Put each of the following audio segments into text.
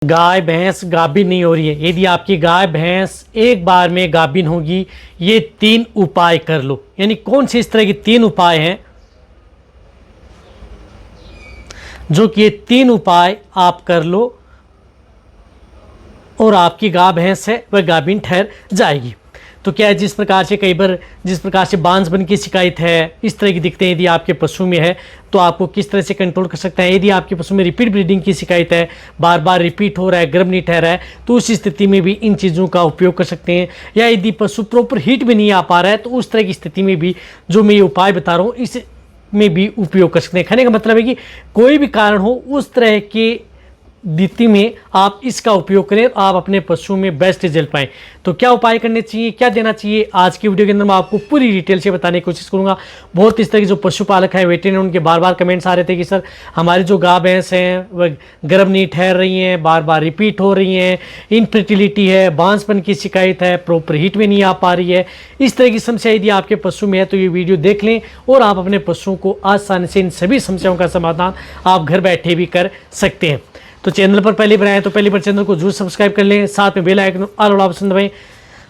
गाय भैंस गाभिन नहीं हो रही है। यदि आपकी गाय भैंस एक बार में गाभिन होगी, ये 3 उपाय कर लो। यानी कौन से इस तरह के 3 उपाय हैं जो कि ये 3 उपाय आप कर लो और आपकी गाय भैंस है वह गाभिन ठहर जाएगी। तो क्या है, जिस प्रकार से कई बार जिस प्रकार से बांझपन की शिकायत है, इस तरह की दिक्कतें यदि आपके पशु में है तो आपको किस तरह से कंट्रोल कर सकते हैं। यदि आपके पशु में रिपीट ब्रीडिंग की शिकायत है, बार बार रिपीट हो रहा है, गर्भ नहीं ठहरा है, तो उस स्थिति में भी इन चीज़ों का उपयोग कर सकते हैं। या यदि पशु प्रॉपर हीट में नहीं आ पा रहा है तो उस तरह की स्थिति में भी जो मैं ये उपाय बता रहा हूँ इस में भी उपयोग कर सकते हैं। कहने का मतलब है कि कोई भी कारण हो, उस तरह के स्थिति में आप इसका उपयोग करें, आप अपने पशु में बेस्ट रिजल्ट पाएं। तो क्या उपाय करने चाहिए, क्या देना चाहिए, आज की वीडियो के अंदर मैं आपको पूरी डिटेल से बताने की कोशिश करूंगा। बहुत इस तरह के जो पशुपालक है, वेटरनरी, उनके बार बार कमेंट्स आ रहे थे कि सर हमारी जो गाय भैंस हैं वह गर्भ नहीं ठहर रही हैं, बार बार रिपीट हो रही हैं, इनफर्टिलिटी है, बांझपन की शिकायत है, प्रॉपर हीट में नहीं आ पा रही है। इस तरह की समस्या यदि आपके पशु में है तो ये वीडियो देख लें और आप अपने पशुओं को आसानी से इन सभी समस्याओं का समाधान आप घर बैठे भी कर सकते हैं। तो चैनल पर पहली बार आए तो पहली बार चैनल को जरूर सब्सक्राइब कर लें, साथ में बेल आइकन ऑल वाला ऑप्शन दबाएं।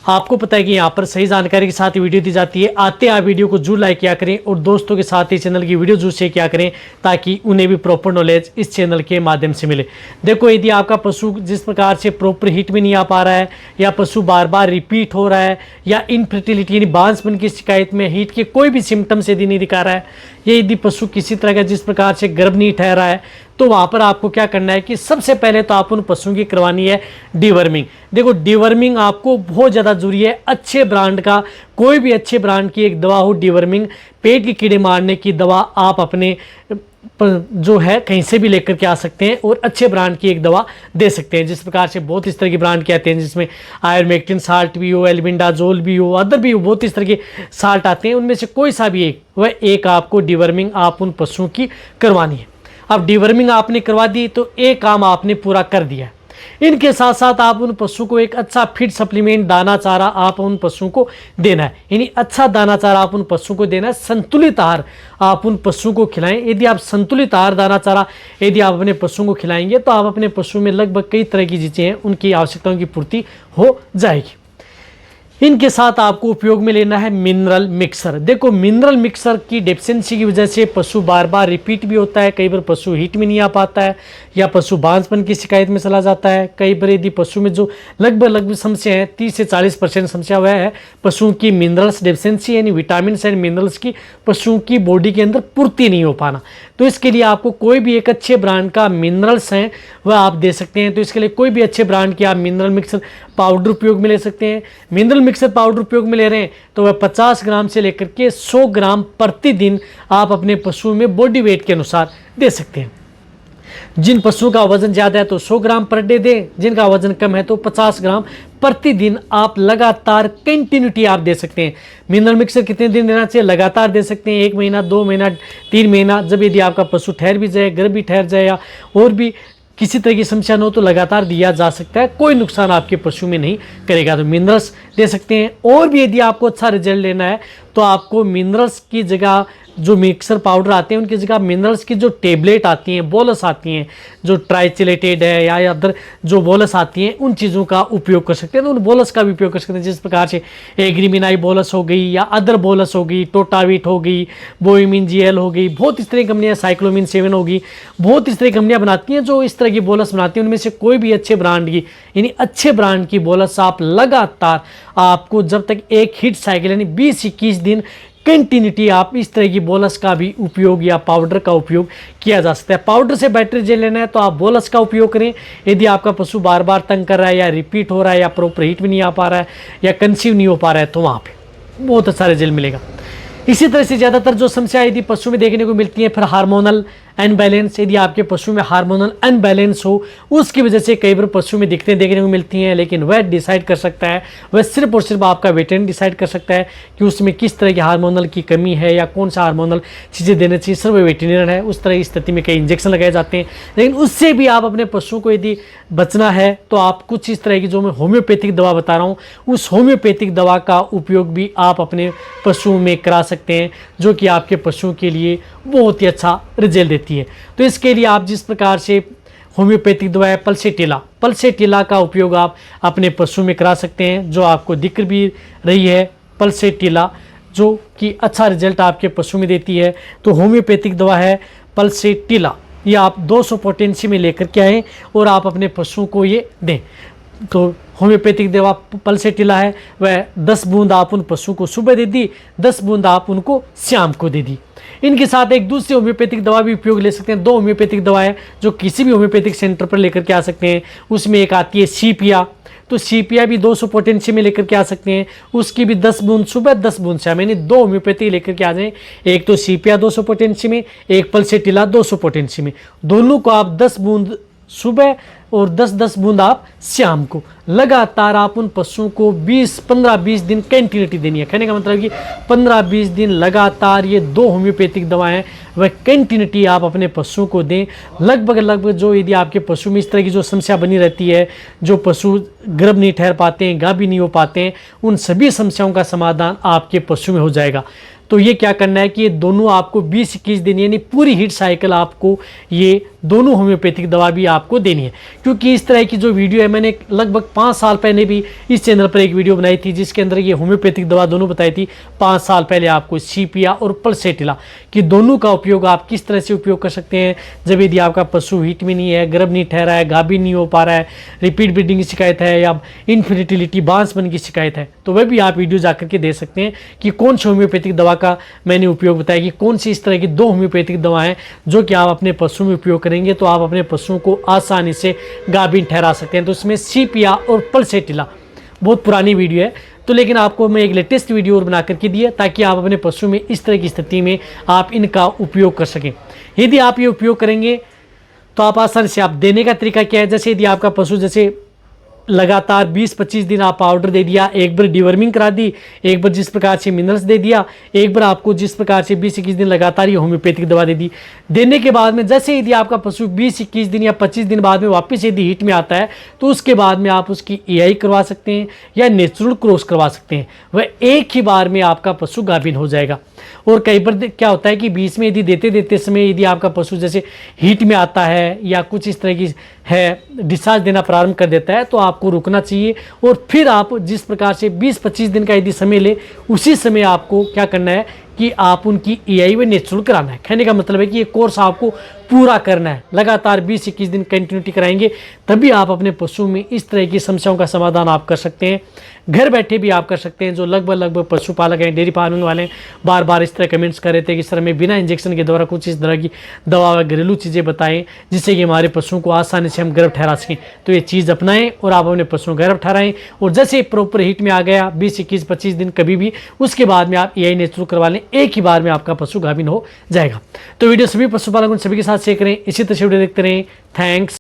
आपको पता है कि यहाँ पर सही जानकारी के साथ ही वीडियो दी जाती है। आते आप वीडियो को जरूर लाइक किया करें और दोस्तों के साथ ही चैनल की वीडियो जरूर शेयर किया करें ताकि उन्हें भी प्रॉपर नॉलेज इस चैनल के माध्यम से मिले। देखो, यदि आपका पशु जिस प्रकार से प्रॉपर हीट में नहीं आ पा रहा है, या पशु बार बार रिपीट हो रहा है, या इनफर्टिलिटी यानी बांझपन की शिकायत में हीट के कोई भी सिम्टम्स यदि नहीं दिखा रहा है, या यदि पशु किसी तरह का जिस प्रकार से गर्भ नहीं ठहरा है, तो वहाँ पर आपको क्या करना है कि सबसे पहले तो आप उन पशुओं की करवानी है डिवर्मिंग। देखो, डिवर्मिंग आपको बहुत ज़्यादा जरूरी है। अच्छे ब्रांड का, कोई भी अच्छे ब्रांड की एक दवा हो डिवर्मिंग, पेट के कीड़े मारने की दवा आप अपने जो है कहीं से भी लेकर के आ सकते हैं और अच्छे ब्रांड की एक दवा दे सकते हैं। जिस प्रकार से बहुत इस तरह की ब्रांड के आते हैं जिसमें आयुर्मेक्टिन साल्ट भी हो, एल्बिंडाजोल भी हो, अदर भी हो, बहुत इस तरह के साल्ट आते हैं। उनमें से कोई सा भी एक, वह एक आपको डिवर्मिंग आप उन पशुओं की करवानी है। अब डिवर्मिंग आपने करवा दी तो एक काम आपने पूरा कर दिया। इनके साथ साथ आप उन पशु को एक अच्छा फिट सप्लीमेंट दाना चारा आप उन पशुओं को देना है। यानी अच्छा दाना चारा आप उन पशुओं को देना है, संतुलित आहार आप उन पशुओं को खिलाएं। यदि आप संतुलित आहार दाना चारा यदि आप अपने पशुओं को खिलाएंगे तो आप अपने पशु में लगभग कई तरह की चीज़ें हैं उनकी आवश्यकताओं की पूर्ति हो जाएगी। इनके साथ आपको उपयोग में लेना है मिनरल मिक्सर। देखो, मिनरल मिक्सर की डेफिशिएंसी की वजह से पशु बार बार रिपीट भी होता है, कई बार पशु हीट में नहीं आ पाता है, या पशु बांझपन की शिकायत में चला जाता है। कई बार यदि पशु में जो लगभग समस्या है 30 से 40% समस्या वह है पशुओं की मिनरल्स डेफिशिएंसी, यानी विटामिन एंड मिनरल्स की पशुओं की बॉडी के अंदर पूर्ति नहीं हो पाना। तो इसके लिए आपको कोई भी एक अच्छे ब्रांड का मिनरल्स हैं वह आप दे सकते हैं। तो इसके लिए कोई भी अच्छे ब्रांड की आप मिनरल मिक्सर पाउडर उपयोग में ले सकते हैं। मिनरल मिक्सर पाउडर उपयोग में ले रहे हैं तो वह 50 ग्राम से लेकर के 100 ग्राम प्रतिदिन आप अपने पशुओं में बॉडी वेट के अनुसार दे सकते हैं। जिन पशुओं का वजन ज़्यादा है तो 100 ग्राम पर डे दें, जिनका वजन कम है तो 50 ग्राम प्रतिदिन आप लगातार कंटिन्यूटी आप दे सकते हैं। मिनरल मिक्सर कितने दिन देना चाहिए, लगातार दे सकते हैं, 1 महीना, 2 महीना, 3 महीना। जब यदि आपका पशु ठहर भी जाए, गर्भ भी ठहर जाए, या और भी किसी तरह की समस्या न हो तो लगातार दिया जा सकता है, कोई नुकसान आपके पशु में नहीं करेगा। तो मिनरल्स दे सकते हैं। और भी यदि आपको अच्छा रिजल्ट लेना है तो आपको मिनरल्स की जगह जो मिक्सर पाउडर आते हैं उनकी जगह मिनरल्स की जो टेबलेट आती हैं, बोलस आती हैं, जो ट्राइचिलेटेड है या अदर जो बोलस आती हैं, उन चीज़ों का उपयोग कर सकते हैं। तो उन बोलस का भी उपयोग कर सकते हैं। जिस प्रकार से एग्रीमिनाई बोलस हो गई, या अदर बोलस हो गई, टोटाविट हो गई, बोइमिन जीएल हो गई, बहुत इस तरह की कंपनियाँ, साइक्लोमिन 7 होगी, बहुत इस तरह की कंपनियाँ बनाती हैं जो इस तरह की बोलस बनाती हैं। उनमें से कोई भी अच्छे ब्रांड की, यानी अच्छे ब्रांड की बोलस आप लगातार, आपको जब तक एक हिट साइकिल यानी 20-21 दिन कंटिन्यूटी आप इस तरह की बोलस का भी उपयोग या पाउडर का उपयोग किया जा सकता है। पाउडर से बेटर जेल लेना है तो आप बोलस का उपयोग करें। यदि आपका पशु बार बार तंग कर रहा है, या रिपीट हो रहा है, या प्रॉपर हीट में नहीं आ पा रहा है, या कंसीव नहीं हो पा रहा है, तो वहाँ पे बहुत अच्छा रिजल्ट मिलेगा। इसी तरह से ज़्यादातर जो समस्या यदि पशु में देखने को मिलती है, फिर हार्मोनल अनबैलेंस। यदि आपके पशु में हार्मोनल अनबैलेंस हो, उसकी वजह से कई बार पशु में दिक्कतें देखने को मिलती हैं, लेकिन वह डिसाइड कर सकता है, वह सिर्फ और सिर्फ आपका वेटरनरी डिसाइड कर सकता है कि उसमें किस तरह की हार्मोनल की कमी है या कौन सा हार्मोनल चीज़ें देना चाहिए। सिर्फ वेटरनरी है। उस तरह की स्थिति में कई इंजेक्शन लगाए जाते हैं, लेकिन उससे भी आप अपने पशुओं को यदि बचना है तो आप कुछ इस तरह की जो मैं होम्योपैथिक दवा बता रहा हूँ, उस होम्योपैथिक दवा का उपयोग भी आप अपने पशुओं में करा सकते हैं, जो कि आपके पशुओं के लिए बहुत ही अच्छा रिजल्ट देती है। तो इसके लिए आप जिस प्रकार से होम्योपैथिक दवा है पल्सेटिला। पल्सेटिला का उपयोग आप अपने पशु में करा सकते हैं, जो आपको दिख भी रही है पल्सेटिला, जो कि अच्छा रिजल्ट आपके पशु में देती है। तो होम्योपैथिक दवा है पल्सेटिला, ये आप 200 पोटेंसी में लेकर के आएँ और आप अपने पशुओं को ये दें। तो होम्योपैथिक दवा पल्सेटिला है, वह 10 बूंद आप उन पशु को सुबह दे दी, 10 बूंद आप उनको शाम को दे दी। इनके साथ एक दूसरी होम्योपैथिक दवा भी उपयोग ले सकते हैं। 2 होम्योपैथिक दवाएं जो किसी भी होम्योपैथिक सेंटर पर लेकर के आ सकते हैं। उसमें एक आती है सीपिया, तो सीपिया भी 200 पोटेंसी में लेकर के आ सकते हैं, उसकी भी 10 बूंद सुबह 10 बूंद शाम, यानी 2 होम्योपैथी लेकर के आ जाएं। एक तो सीपिया 200 पोटेंसी में, एक पल्सेटिला 200 पोटेंसी में, दोनों को आप 10 बूंद सुबह और 10-10 बूंद आप शाम को लगातार आप उन पशुओं को 15-20 दिन कंटिन्यूटी देनी है। कहने का मतलब कि 15-20 दिन लगातार ये 2 होम्योपैथिक दवाएं वह कंटिन्यूटी आप अपने पशुओं को दें। लगभग जो यदि आपके पशु में इस तरह की जो समस्या बनी रहती है, जो पशु गर्भ नहीं ठहर पाते हैं, गाभी नहीं हो पाते हैं, उन सभी समस्याओं का समाधान आपके पशु में हो जाएगा। तो ये क्या करना है कि ये दोनों आपको 20-21 दिन यानी पूरी हीट साइकिल आपको ये दोनों होम्योपैथिक दवा भी आपको देनी है। क्योंकि इस तरह की जो वीडियो है, मैंने लगभग 5 साल पहले भी इस चैनल पर एक वीडियो बनाई थी, जिसके अंदर ये होम्योपैथिक दवा दोनों बताई थी 5 साल पहले आपको, सीपिया और पल्सेटिला, कि दोनों का उपयोग आप किस तरह से उपयोग कर सकते हैं जब यदि आपका पशु हीट में नहीं है, गर्भ नहीं ठहरा है, गाभी नहीं हो पा रहा है, रिपीट ब्रीडिंग की शिकायत है या इनफर्टिलिटी बांसपन की शिकायत है, तो वह भी आप वीडियो जाकर के देख सकते हैं कि कौन सी होम्योपैथिक दवा का मैंने उपयोग बताया, कि कौन सी इस तरह की 2 होम्योपैथिक दवाएं जो कि आप अपने पशु में उपयोग करेंगे तो आप अपने पशुओं को आसानी से गाभिन ठहरा सकते हैं। तो इसमें सीपिया और पल्सेटिला, बहुत पुरानी वीडियो है, तो लेकिन आपको मैं एक लेटेस्ट वीडियो और बना करके दिया ताकि आप अपने पशु में इस तरह की स्थिति में आप इनका उपयोग कर सकें। यदि आप ये उपयोग करेंगे तो आप आसानी से, आप देने का तरीका क्या है, जैसे यदि आपका पशु जैसे लगातार 20-25 दिन आप पाउडर दे दिया, एक बार डिवर्मिंग करा दी, एक बार जिस प्रकार से मिनरल्स दे दिया, एक बार आपको जिस प्रकार से 20-21 दिन लगातार ये होम्योपैथिक दवा दे दी, देने के बाद में जैसे यदि आपका पशु 20-21 दिन या 25 दिन बाद में वापस यदि हीट में आता है तो उसके बाद में आप उसकी EI करवा सकते हैं या नेचुरल क्रॉस करवा सकते हैं। वह एक ही बार में आपका पशु गाभिन हो जाएगा। और कई बार क्या होता है कि बीच में यदि देते समय यदि आपका पशु जैसे हीट में आता है या कुछ इस तरह की है, डिस्चार्ज देना प्रारंभ कर देता है, तो आपको रुकना चाहिए और फिर आप जिस प्रकार से 20-25 दिन का यदि समय ले, उसी समय आपको क्या करना है कि आप उनकी EI व नेचुरल कराना है। कहने का मतलब है कि ये कोर्स आपको पूरा करना है, लगातार 20-21 दिन कंटिन्यूटी कराएंगे, तभी आप अपने पशु में इस तरह की समस्याओं का समाधान आप कर सकते हैं। घर बैठे भी आप कर सकते हैं। जो लगभग पशुपालक हैं, डेयरी फार्मिंग वाले बार बार इस तरह कमेंट्स कर रहे थे कि सर मैं बिना इंजेक्शन के द्वारा कुछ इस तरह की दवा व घरेलू चीज़ें बताएं जिससे कि हमारे पशुओं को आसानी से हम गर्भ ठहरा सकें। तो ये चीज़ अपनाएं और आप अपने पशुओं को गर्भ ठहराएं, और जैसे प्रॉपर हीट में आ गया 20-21-25 दिन कभी भी, उसके बाद में आप EI नेचुरल करवा लें, एक ही बार में आपका पशु गाभिन हो जाएगा। तो वीडियो सभी पशुपालकों सभी के साथ शेयर करें, इसी तरह से वीडियो देखते रहें। थैंक्स।